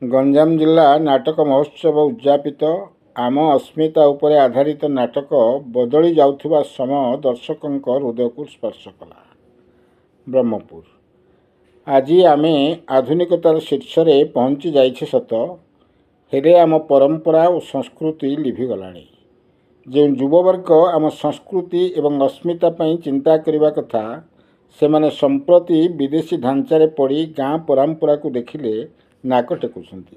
गंजाम जिला नाटक महोत्सव उद्यापित आम अस्मिता उपरे आधारित नाटक बदली जाउथिबा समय दर्शकों हृदय को स्पर्श कला। ब्रह्मपुर आज आमे आधुनिकतार शीर्ष में पहुँची जाइछे सत, हेले आम परंपरा और संस्कृति लिभिगलाणी। जो युववर्ग आम संस्कृति एवं अस्मिता पई चिंता करने कथा, सेमाने संप्रति विदेशी ढांचारे पड़ी गाँ परंपरा को देखिले नाक टेकुछंती।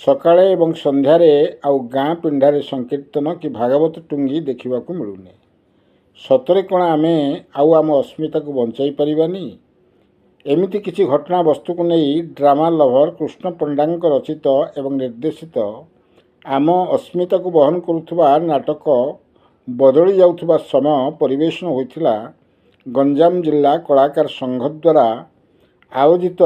सकाळे एवं संध्यारे आउ गाँ पिंडारे संकीर्तन कि भागवत टुंगी देखा मिलूनी। सतरे कण आमे आउ आम अस्मिता को बंचाई पारिबानी? एमिति किछि घटना वस्तु को नहीं ड्रामा लभर कृष्ण पंडा रचित एवं निर्देशित आम अस्मिता को बहन करुवा नाटक बदली जाउथुबा समय परिवेषण होइथिला गंजाम जिला कलाकार संघ द्वारा आयोजित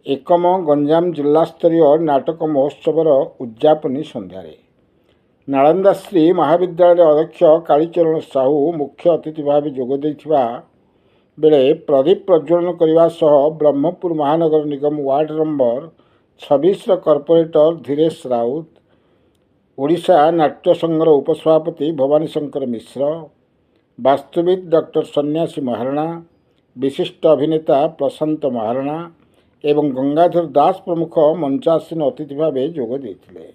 एकम गंजाम जिला स्तरीय नाटक महोत्सवर उद्यापनी संध्यारे। नालंदा श्री महाविद्यालय अध्यक्ष कालीचरण साहू मुख्य अतिथि भाव जोगदेइथिबा बेले प्रदीप प्रज्वलन करने सह ब्रह्मपुर महानगर निगम ward number 26 corporator Dhiresh Raut, Odisha नाट्य संघर उपसभापति भवानी शंकर मिश्र, वास्तुविद डॉक्टर सन्यासी महाराणा, विशिष्ट अभिनेता प्रशांत महाराणा एवं गंगाधर दास प्रमुख मंचासीन अतिथि भाव जोगदेइथिले।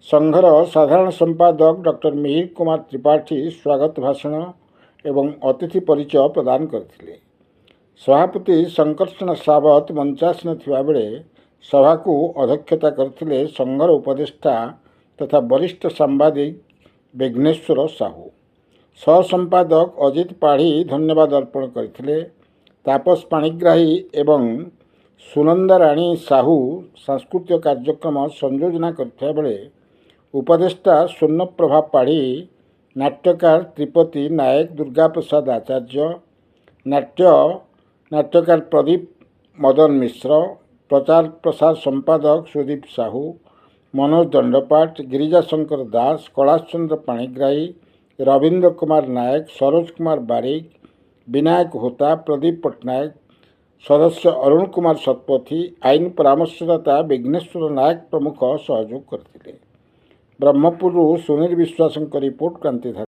संघर साधारण संपादक डॉक्टर मिहिर कुमार त्रिपाठी स्वागत भाषण एवं अतिथि परिचय प्रदान करथिले। सभापति शंकरचरण सावत मंचासीन थिबा बेले सभा को अध्यक्षता करथिले संघर उपदेष्टा तथा वरिष्ठ सांबादिक विघ्नेश्वर साहू। सह संपादक अजित पाढ़ी धन्यवाद अर्पण करथिले। तापस पाणिग्राही एवं सुनंदा राणी साहू सांस्कृतिक कार्यक्रम संयोजना करथिबा बेले उपदेष्टा स्वर्णप्रभा पाढ़ी, नाट्यकार त्रिपति नायक, दुर्गा प्रसाद आचार्य, नाट्यकार प्रदीप मदन मिश्र, प्रचार प्रसार संपादक सुदीप साहू, मनोज दंडपाठ, गिरिजाशंकर दास, कैलाशचंद्र पाणिग्राही, रवींद्र कुमार नायक, सरोज कुमार बारिक, विनायक होता, प्रदीप पट्टनायक, सदस्य अरुण कुमार शतपथी, आईन परामर्शदाता विघ्नेश्वर नायक प्रमुख सहयोग करथिले। ब्रह्मपुर सुनील विश्वास रिपोर्ट क्रांतिधारा।